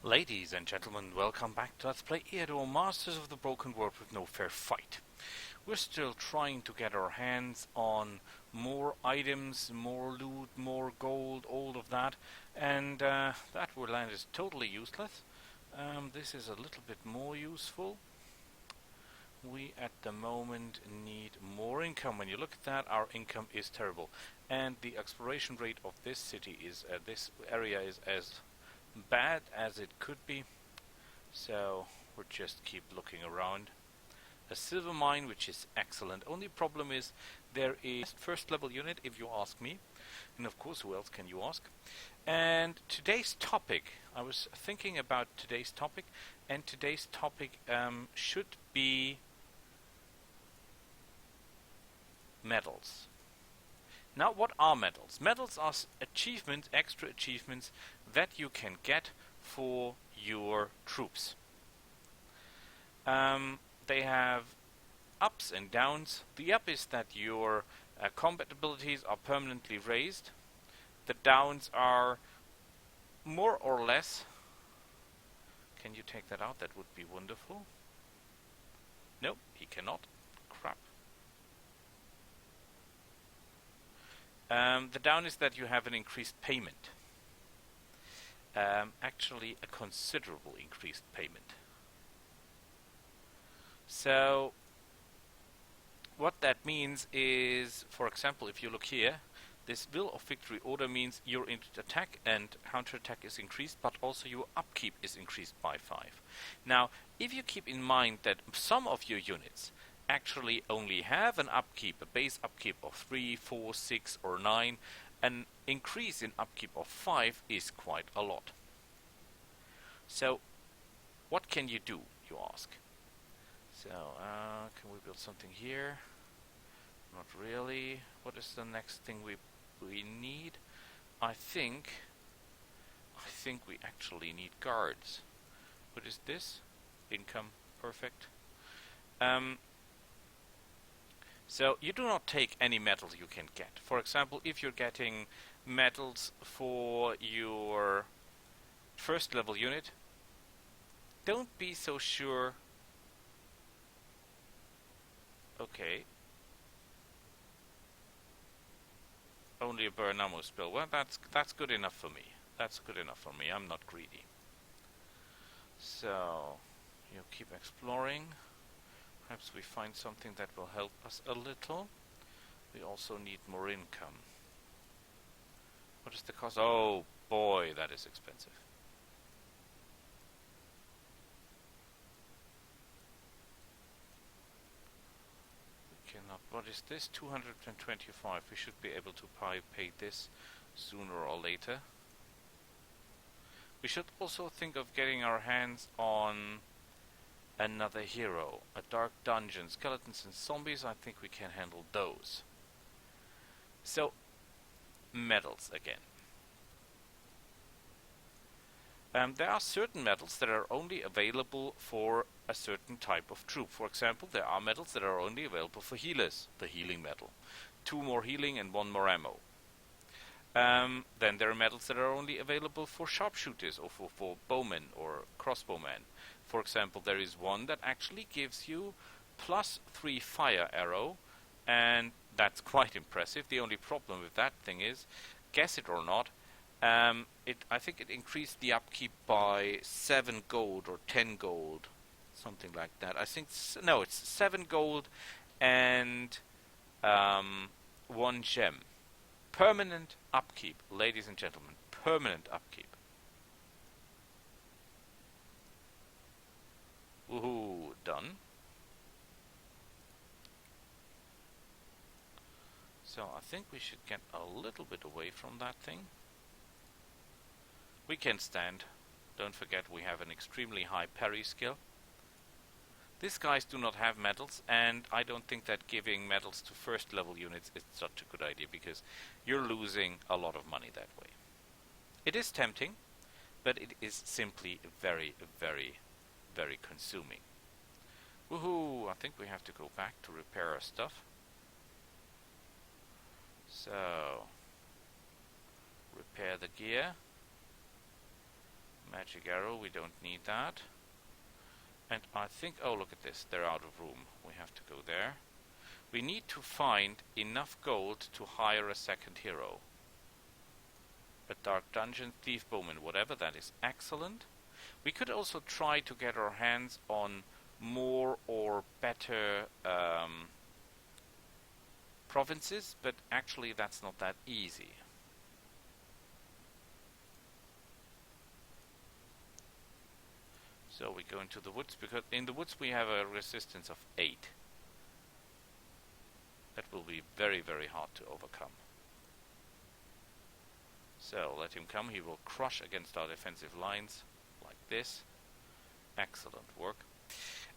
Ladies and gentlemen, welcome back to Let's Play Eador Masters of the Broken World with no fair fight. We're still trying to get our hands on more items, more loot, more gold, all of that, and that land is totally useless. This is a little bit more useful. We at the moment need more income. When you look at that, our income is terrible, and the exploration rate of this city is this area is as bad as it could be, so we'll just keep looking around. A silver mine, which is excellent. Only problem is there is first level unit, if you ask me, and of course who else can you ask. And today's topic, I was thinking about today's topic, and today's topic should be medals. Now, what are medals? Medals are achievements, extra achievements that you can get for your troops. They have ups and downs. The up is that your combat abilities are permanently raised. The downs are more or less... Can you take that out? That would be wonderful. Nope, he cannot. Crap. The down is that you have an increased payment. Actually, a considerable increased payment. So, what that means is, for example, if you look here, this Will of Victory order means your attack and counterattack is increased, but also your upkeep is increased by 5. Now, if you keep in mind that some of your units actually only have an upkeep, a base upkeep of 3, 4, 6 or 9, an increase in upkeep of 5 is quite a lot. So, what can you do, you ask? So, can we build something here? Not really. What is the next thing we need? I think we actually need guards. What is this? Income, perfect. So you do not take any medals you can get. For example, if you're getting medals for your first level unit, don't be so sure. Okay. Only a burn ammo spill. Well, that's good enough for me. That's good enough for me. I'm not greedy. So, you keep exploring. Perhaps we find something that will help us a little. We also need more income. What is the cost? Oh boy, that is expensive. We cannot. What is this? 225. We should be able to pay this sooner or later. We should also think of getting our hands on another hero. A dark dungeon. Skeletons and zombies, I think we can handle those. So, medals again. There are certain medals that are only available for a certain type of troop. For example, there are medals that are only available for healers. The healing medal. 2 more healing and 1 more ammo. Then there are medals that are only available for sharpshooters or for bowmen or crossbowmen. For example, there is one that actually gives you +3 fire arrow, and that's quite impressive. The only problem with that thing is, guess it or not, I think it increased the upkeep by 7 gold or 10 gold, something like that. I think no, it's 7 gold and 1 gem. Permanent upkeep, ladies and gentlemen. Permanent upkeep. Woohoo, done. So I think we should get a little bit away from that thing. We can stand. Don't forget we have an extremely high parry skill. These guys do not have medals, and I don't think that giving medals to first level units is such a good idea, because you're losing a lot of money that way. It is tempting, but it is simply very, very, very consuming. Woohoo! I think we have to go back to repair our stuff. So, repair the gear. Magic arrow, we don't need that. And I think, oh look at this, they're out of room. We have to go there. We need to find enough gold to hire a second hero. A dark dungeon, thief, bowman, whatever, that is excellent. We could also try to get our hands on more or better provinces, but actually that's not that easy. So we go into the woods, because in the woods we have a resistance of 8. That will be very, very hard to overcome. So let him come, he will crush against our defensive lines, like this. Excellent work.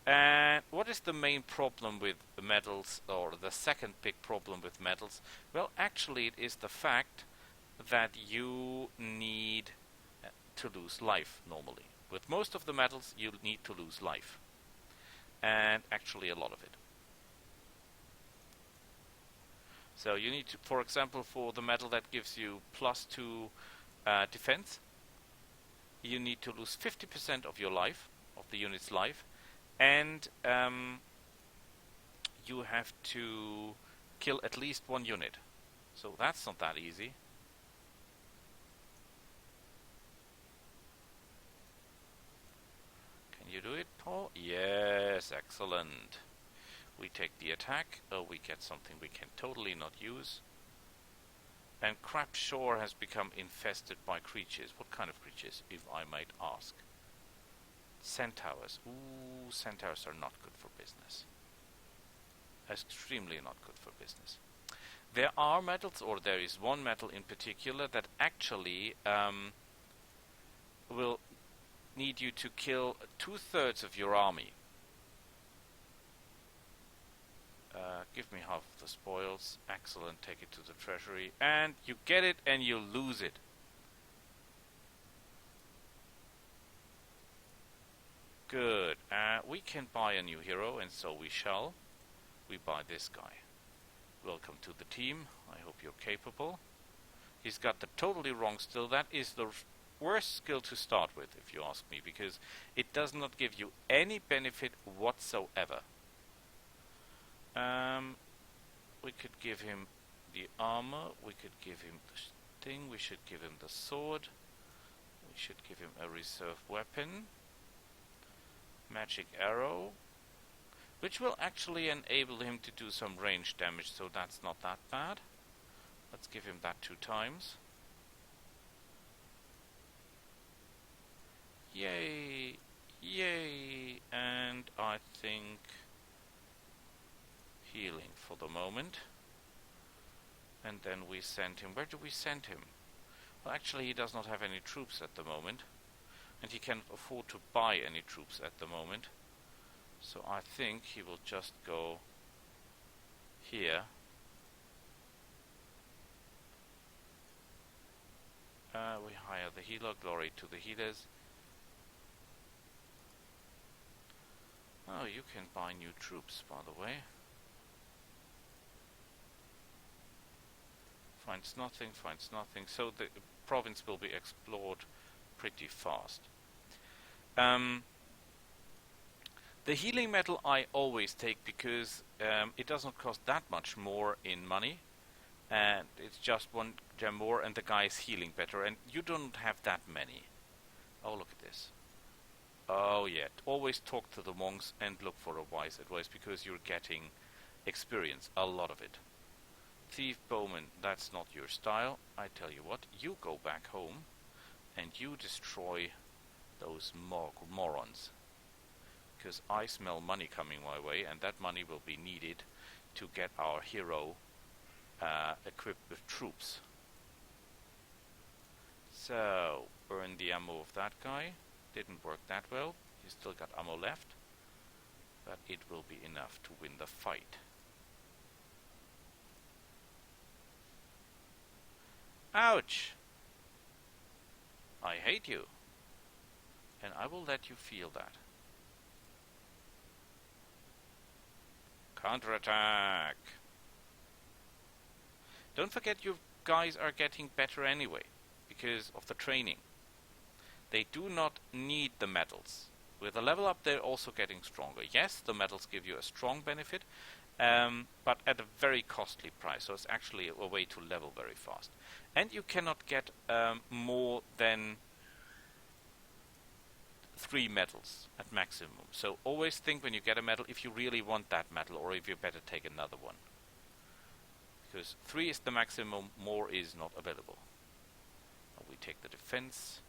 And what is the main problem with the medals, or the second big problem with medals? Well, actually it is the fact that you need to lose life normally. With most of the medals you need to lose life. And actually a lot of it. So you need to, for example, for the medal that gives you +2 defense, you need to lose 50% of your life, of the unit's life, and you have to kill at least 1 unit. So that's not that easy. Can you do it, Paul? Yes, excellent. We take the attack. Oh, we get something we can totally not use. And Crab Shore has become infested by creatures. What kind of creatures, if I might ask? Centaurs. Ooh, centaurs are not good for business. Extremely not good for business. There are metals, or there is one metal in particular that actually will need you to kill 2/3 of your army. Give me half of the spoils. Excellent, take it to the treasury. And you get it and you lose it. Good. We can buy a new hero, and so we shall. We buy this guy. Welcome to the team. I hope you're capable. He's got the totally wrong skill. That is the worst skill to start with, if you ask me, because it does not give you any benefit whatsoever. We could give him the armor, we could give him the thing, we should give him the sword, we should give him a reserve weapon, magic arrow, which will actually enable him to do some range damage, so that's not that bad. Let's give him that 2 times. Yay! Yay! And I think healing for the moment. And then we send him. Where do we send him? Well, actually he does not have any troops at the moment. And he can't afford to buy any troops at the moment. So I think he will just go here. We hire the healer. Glory to the healers. Oh, you can buy new troops, by the way. Finds nothing, finds nothing. So the province will be explored pretty fast. The healing metal I always take because it does not cost that much more in money. And it's just 1 gem more and the guy is healing better. And you don't have that many. Oh, look at this. Oh yeah, always talk to the monks and look for a wise advice because you're getting experience, a lot of it. Thief, bowman, that's not your style. I tell you what, you go back home and you destroy those morons. Because I smell money coming my way, and that money will be needed to get our hero equipped with troops. So, burn the ammo of that guy. Didn't work that well. He's still got ammo left. But it will be enough to win the fight. Ouch! I hate you. And I will let you feel that. Counterattack! Don't forget you guys are getting better anyway, because of the training. They do not need the metals. With a level up, they're also getting stronger. Yes, the metals give you a strong benefit, but at a very costly price. So it's actually a way to level very fast. And you cannot get more than 3 metals at maximum. So always think when you get a metal if you really want that metal, or if you better take another one. Because 3 is the maximum, more is not available. We take the defense.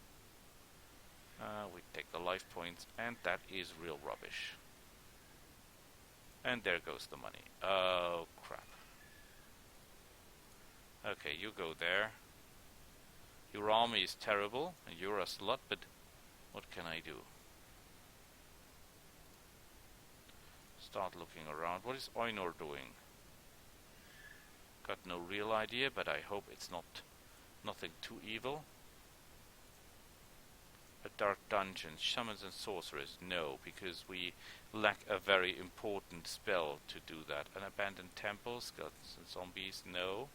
We take the life points, and that is real rubbish. And there goes the money. Oh, crap. Okay, you go there. Your army is terrible, and you're a slut, but what can I do? Start looking around. What is Eador doing? Got no real idea, but I hope it's nothing too evil. A dark dungeon, shamans and sorcerers, no, because we lack a very important spell to do that. An abandoned temple, skeletons and zombies, no.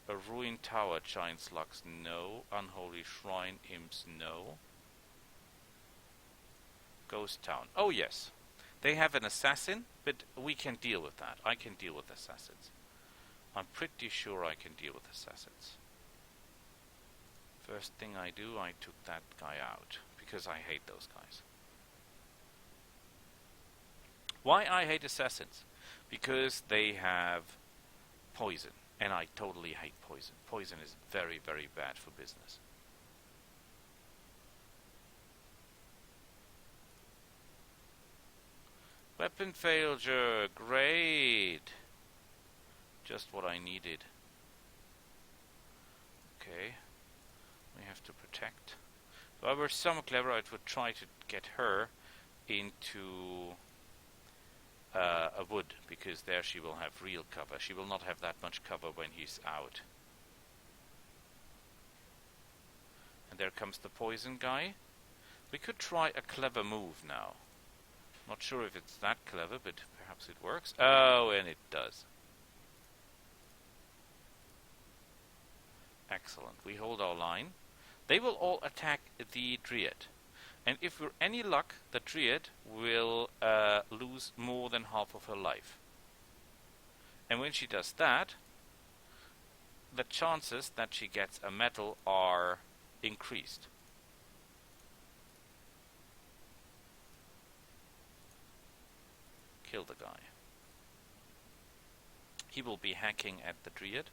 A ruined tower, giant slugs, no. Unholy shrine, imps, no. Ghost town, oh yes. They have an assassin, but we can deal with that. I can deal with assassins. I'm pretty sure I can deal with assassins. First thing I do, I took that guy out, because I hate those guys. Why I hate assassins? Because they have poison, and I totally hate poison. Poison is very, very bad for business. Weapon failure, great! Just what I needed. Okay. We have to protect. If I were some clever, I would try to get her into a wood, because there she will have real cover. She will not have that much cover when he's out. And there comes the poison guy. We could try a clever move now. Not sure if it's that clever, but perhaps it works. Oh, and it does. Excellent. We hold our line. They will all attack the Dryad. And if we're any luck, the Dryad will lose more than half of her life. And when she does that, the chances that she gets a medal are increased. Kill the guy. He will be hacking at the Dryad.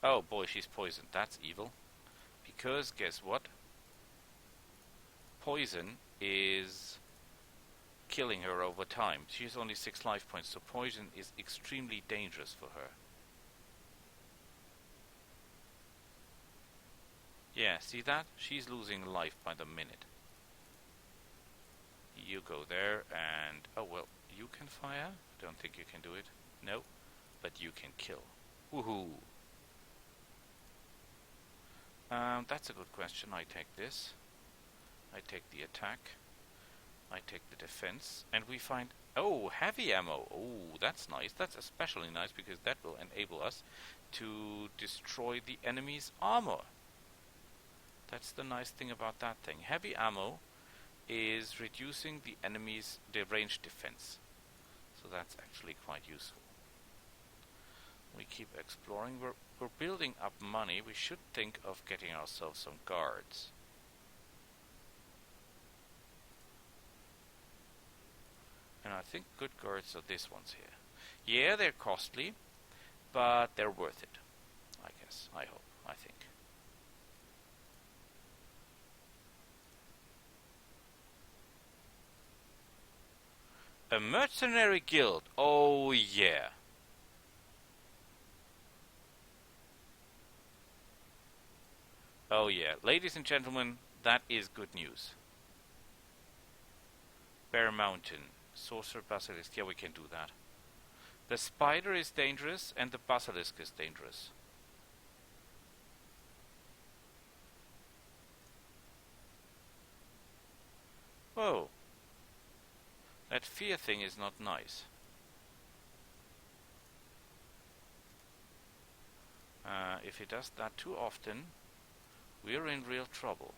Oh boy, she's poisoned. That's evil. Because, guess what? Poison is killing her over time. She has only 6 life points, so poison is extremely dangerous for her. Yeah, see that? She's losing life by the minute. You go there and... oh well, you can fire? I don't think you can do it. No, but you can kill. Woohoo! That's a good question. I take this. I take the attack. I take the defense. And we find... oh, heavy ammo. Oh, that's nice. That's especially nice because that will enable us to destroy the enemy's armor. That's the nice thing about that thing. Heavy ammo is reducing the enemy's ranged defense. So that's actually quite useful. We keep exploring. We're building up money. We should think of getting ourselves some guards. And I think good guards are these ones here. Yeah, they're costly, but they're worth it. I guess. I hope. I think. A mercenary guild. Oh yeah. Oh yeah. Ladies and gentlemen, that is good news. Bear Mountain. Sorcerer Basilisk. Yeah, we can do that. The spider is dangerous and the basilisk is dangerous. Whoa. That fear thing is not nice. if he does that too often, we're in real trouble.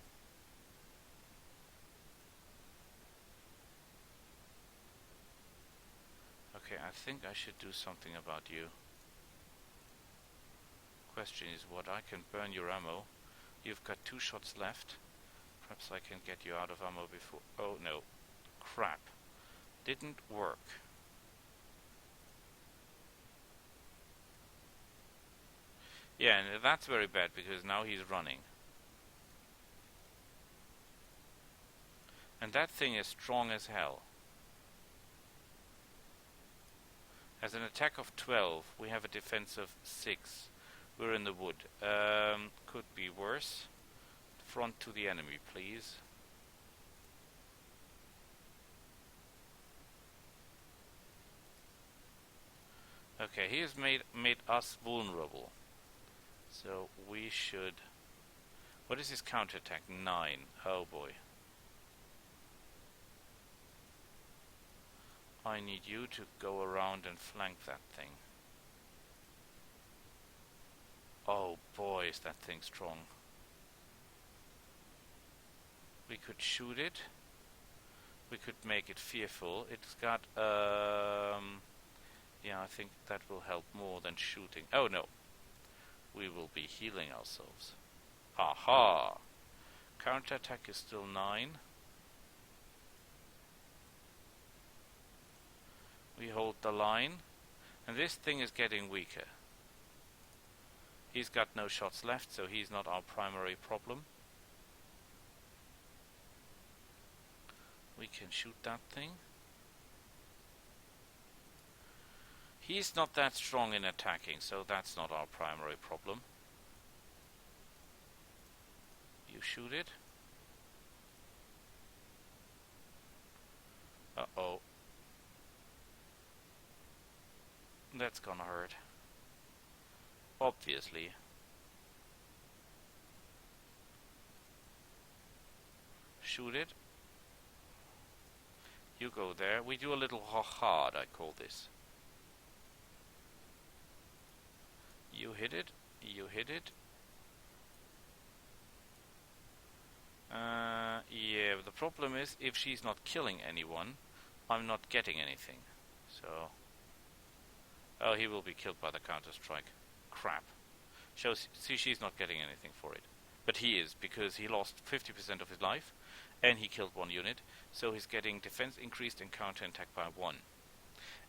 Okay, I think I should do something about you. Question is what I can burn your ammo. You've got 2 shots left. Perhaps I can get you out of ammo before... Oh no. Crap. Didn't work. Yeah, and that's very bad because now he's running. And that thing is strong as hell. Has an attack of 12. We have a defense of 6. We're in the wood. Could be worse. Front to the enemy, please. Okay, he has made us vulnerable. So we should... What is his counterattack? 9. Oh boy. I need you to go around and flank that thing. Oh boy, is that thing strong. We could shoot it. We could make it fearful. It's got, yeah, I think that will help more than shooting. Oh no. We will be healing ourselves. Aha! Counterattack is still 9. We hold the line. And this thing is getting weaker. He's got no shots left, so he's not our primary problem. We can shoot that thing. He's not that strong in attacking, so that's not our primary problem. You shoot it. Uh-oh. That's gonna hurt. Obviously. Shoot it. You go there. We do a little hard, I call this. You hit it. You hit it. Yeah, but the problem is, if she's not killing anyone, I'm not getting anything. So... Oh, he will be killed by the counter-strike. Crap. See, she's not getting anything for it. But he is, because he lost 50% of his life, and he killed 1 unit, so he's getting defense increased and counter-attack by 1.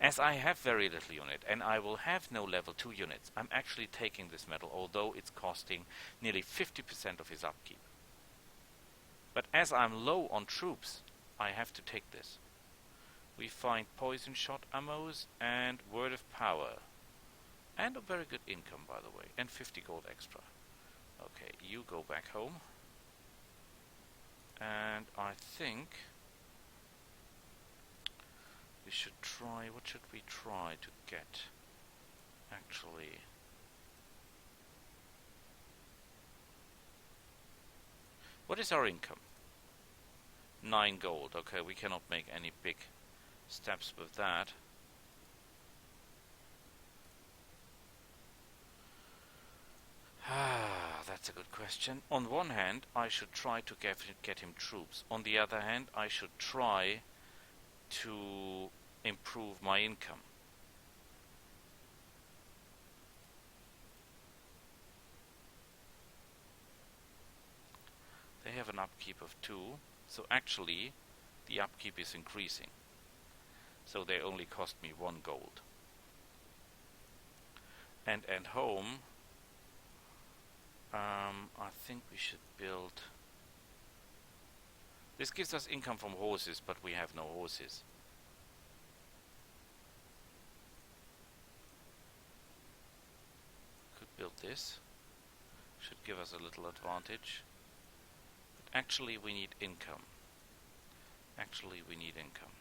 As I have very little unit, and I will have no level 2 units, I'm actually taking this medal, although it's costing nearly 50% of his upkeep. But as I'm low on troops, I have to take this. We find poison shot ammos and word of power. And a very good income, by the way. And 50 gold extra. Okay, you go back home. And I think... we should try... What should we try to get? Actually... What is our income? 9 gold. Okay, we cannot make any big steps with that. That's a good question. On one hand, I should try to get him troops. On the other hand, I should try to improve my income. They have an upkeep of 2, so actually the upkeep is increasing. So they only cost me 1 gold. And at home, I think we should build... This gives us income from horses, but we have no horses. Could build this. Should give us a little advantage. But actually we need income. Actually we need income.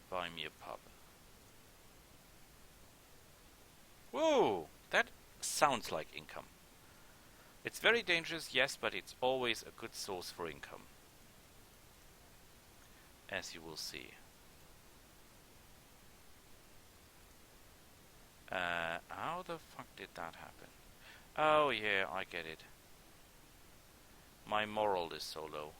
Buy me a pub. Whoa! That sounds like income. It's very dangerous, yes, but it's always a good source for income. As you will see. that happen? Oh yeah, I get it. My moral is so low.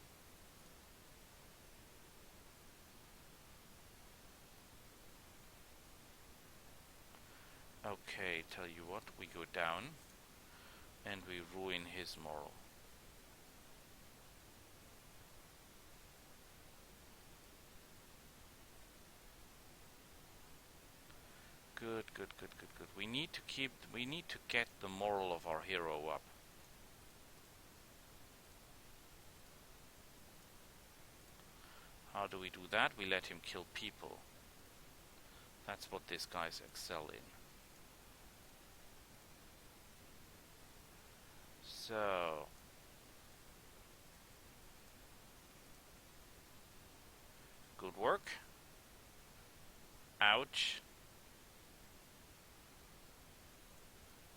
Okay, tell you what, we go down and we ruin his moral. Good. We need to get the moral of our hero up. How do we do that? We let him kill people. That's what these guys excel in. So, good work. Ouch.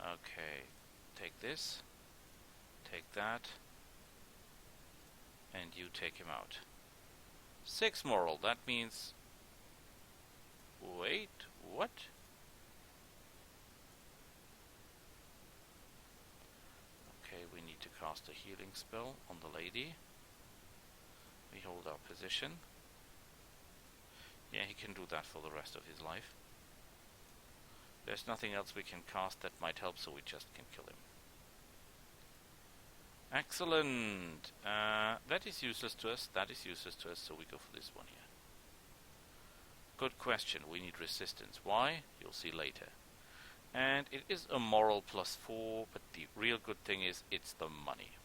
Okay, take this, take that, and you take him out. 6 moral, that means... Wait, what? Okay, we need to cast a healing spell on the lady. We hold our position. Yeah, he can do that for the rest of his life. There's nothing else we can cast that might help, so we just can kill him. Excellent! That is useless to us, so we go for this one here. Good question, we need resistance. Why? You'll see later. And it is a moral +4, but the real good thing is it's the money.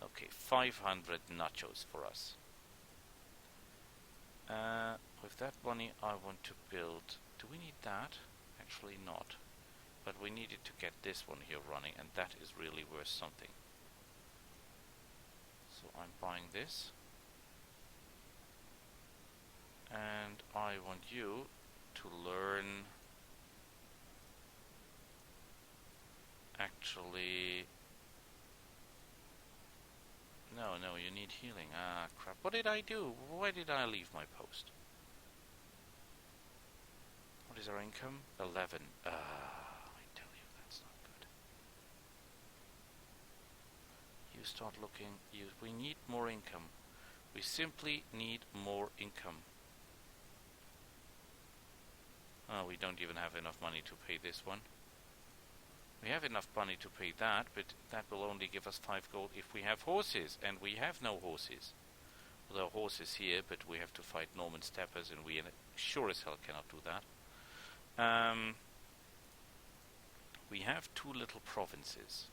Okay, 500 nachos for us. With that money I want to build... Do we need that? Actually not. But we needed to get this one here running, and that is really worth something. So I'm buying this. And I want you to learn... Actually... No, you need healing. Ah, crap. What did I do? Why did I leave my post? What is our income? 11. I tell you, that's not good. You start looking. We need more income. We simply need more income. Oh, we don't even have enough money to pay this one. We have enough money to pay that, but that will only give us 5 gold if we have horses, and we have no horses. Well, there are horses here, but we have to fight Norman steppers, and we sure as hell cannot do that. We have 2 little provinces.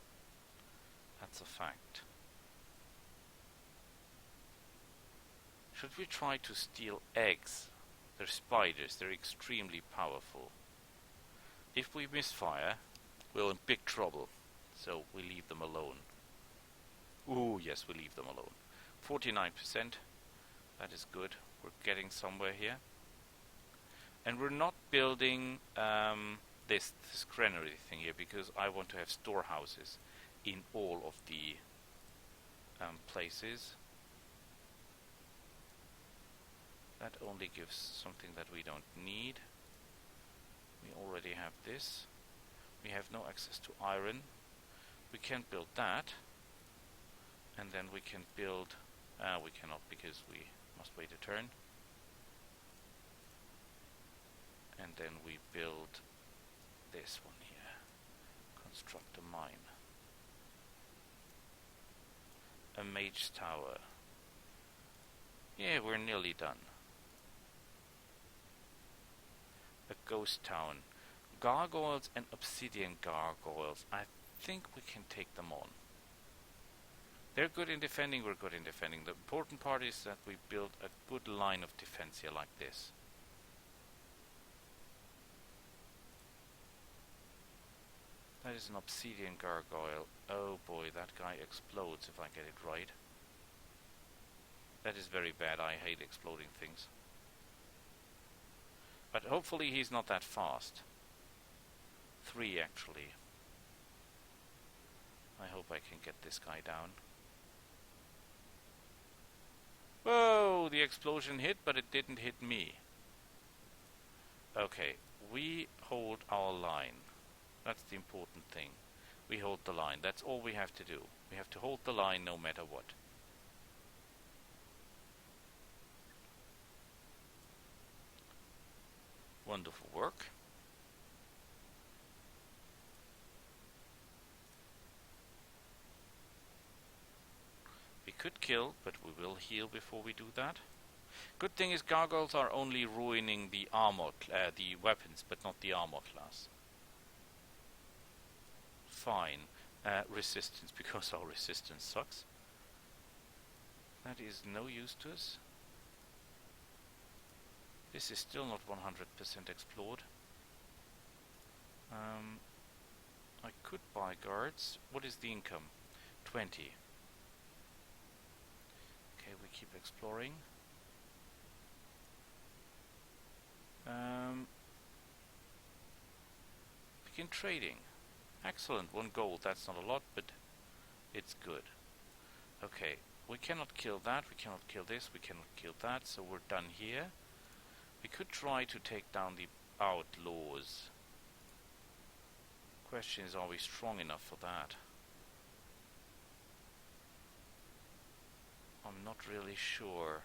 That's a fact. Should we try to steal eggs? They're spiders, they're extremely powerful. If we misfire, we're in big trouble, so we leave them alone. Ooh, yes, we leave them alone. 49%, that is good. We're getting somewhere here. And we're not building this granary thing here, because I want to have storehouses in all of the places. That only gives something that we don't need. We already have this. We have no access to iron. We can't build that. And then we can build... we cannot, because we must wait a turn. And then we build this one here. Construct a mine. A mage tower. Yeah, we're nearly done. A ghost town. Gargoyles and obsidian gargoyles. I think we can take them on. They're good in defending, we're good in defending. The important part is that we build a good line of defense here like this. That is an obsidian gargoyle. Oh boy, that guy explodes if I get it right. That is very bad. I hate exploding things. But hopefully he's not that fast. 3 actually. I hope I can get this guy down. Whoa, the explosion hit, but it didn't hit me. Okay, we hold our line. That's the important thing. We hold the line. That's all we have to do. We have to hold the line no matter what. Wonderful work. We could kill, but we will heal before we do that. Good thing is gargoyles are only ruining the armor, the weapons, but not the armor class. Fine. Resistance, because our resistance sucks. That is no use to us. This is still not 100% explored. I could buy guards. What is the income? 20. Okay, we keep exploring. Begin trading. Excellent, 1 gold. That's not a lot, but it's good. Okay, we cannot kill that, we cannot kill this, we cannot kill that, so we're done here. We could try to take down the outlaws. Question is, are we strong enough for that? I'm not really sure.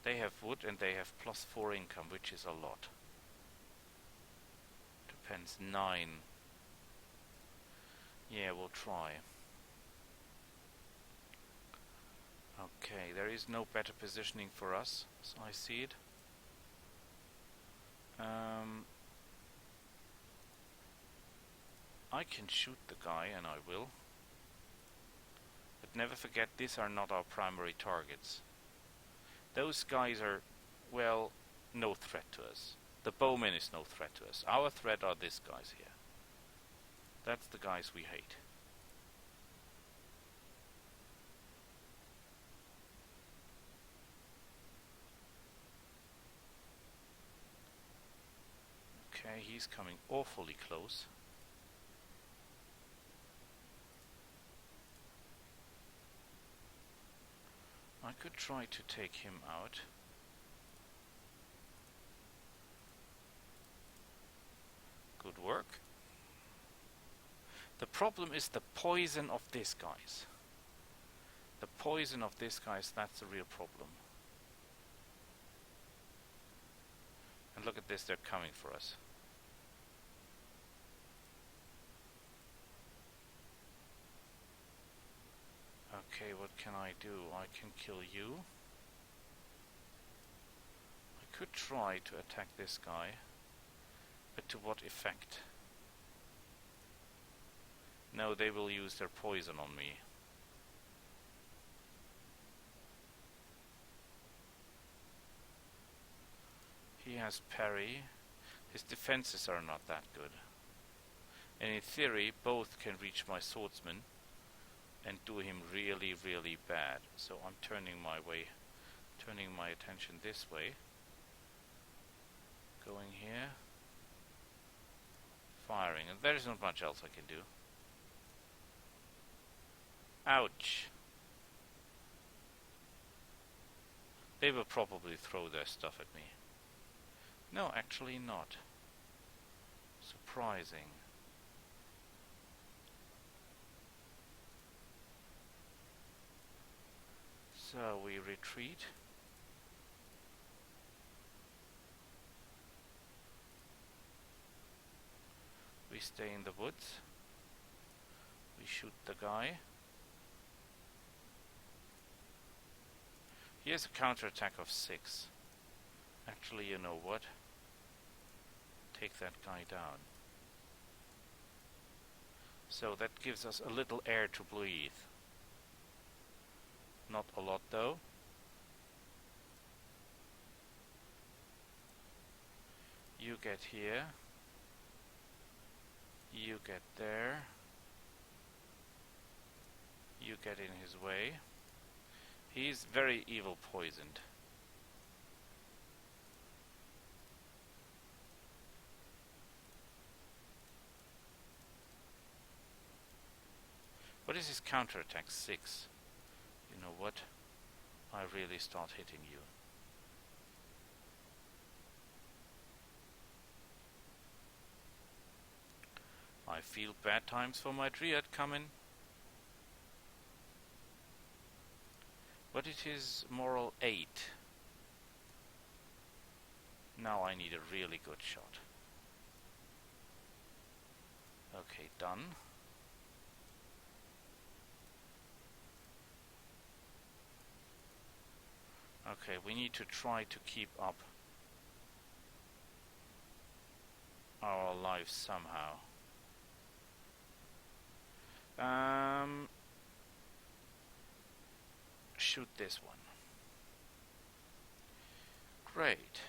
They have wood and they have +4 income, which is a lot. Depends, 9. Yeah, we'll try. Okay, there is no better positioning for us, as I see it. I can shoot the guy, and I will. But never forget, these are not our primary targets. Those guys are, well, no threat to us. The bowman is no threat to us. Our threat are these guys here. That's the guys we hate. Okay, he's coming awfully close. I could try to take him out. Good work. The problem is the poison of these guys. The poison of these guys, that's the real problem. And look at this, they're coming for us. Okay, what can I do? I can kill you. I could try to attack this guy, but to what effect? No, they will use their poison on me. He has parry. His defenses are not that good. And in theory, both can reach my swordsman and do him really, really bad. So I'm turning my attention this way. Going here. Firing. And there's not much else I can do. Ouch. They will probably throw their stuff at me. No, actually not. Surprising. So we retreat. We stay in the woods. We shoot the guy. He has a counterattack of 6. Actually, you know what? Take that guy down. So that gives us a little air to breathe. Not a lot though. You get here. You get there. You get in his way. He's very evil poisoned. What is his counterattack? 6. You know what? I really start hitting you. I feel bad times for my Dryad coming. But it is moral 8. Now I need a really good shot. Okay, done. Okay, we need to try to keep up our lives somehow. Shoot this one. Great.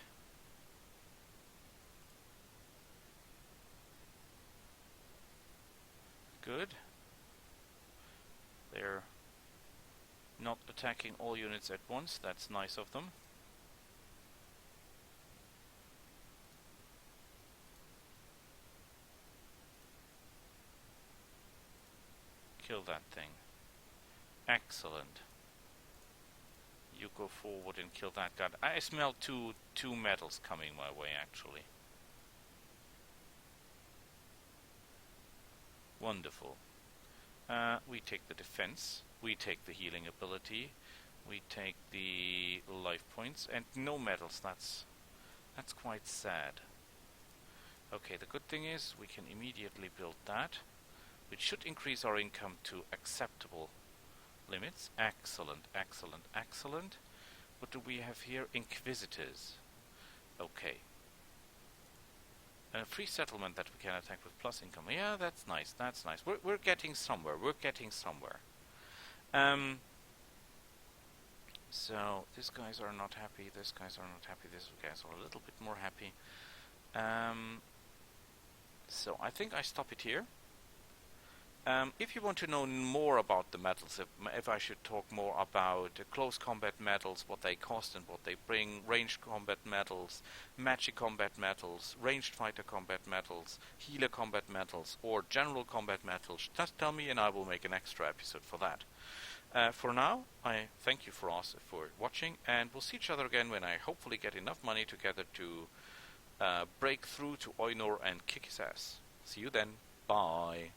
Good. They're not attacking all units at once. That's nice of them. Kill that thing. Excellent. You go forward and kill that guy. I smell two medals coming my way, actually. Wonderful. We take the defense. We take the healing ability. We take the life points. And no medals. That's quite sad. Okay, the good thing is we can immediately build that, which should increase our income to acceptable limits. Excellent, excellent, excellent. What do we have here? Inquisitors. Okay. A free settlement that we can attack with plus income. Yeah, that's nice, that's nice. We're getting somewhere, we're getting somewhere. So, these guys are not happy, these guys are not happy, these guys are a little bit more happy. So, I think I stop it here. If you want to know more about the medals, if I should talk more about close combat medals, what they cost and what they bring, ranged combat medals, magic combat medals, ranged fighter combat medals, healer combat medals, or general combat medals, just tell me and I will make an extra episode for that. For now, I thank you for watching, and we'll see each other again when I hopefully get enough money together to break through to Eador and kick his ass. See you then. Bye.